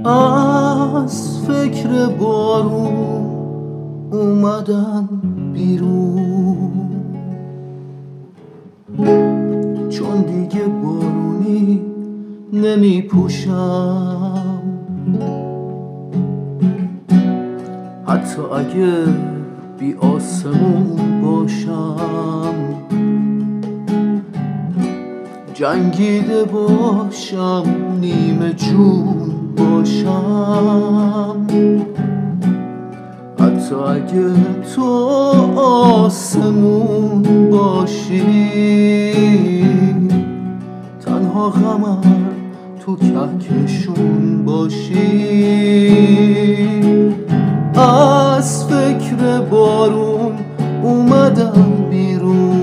از فکر بارون اومدم بیرون، چون دیگه بارونی نمی پوشم، حتی اگه بی آسمون باشم، جنگیده باشم، نیمه جون باشم، حتی اگه تو آسمون باشی، تنها غمم تو کهکشون باشی. از فکر بارون اومدم بیرون،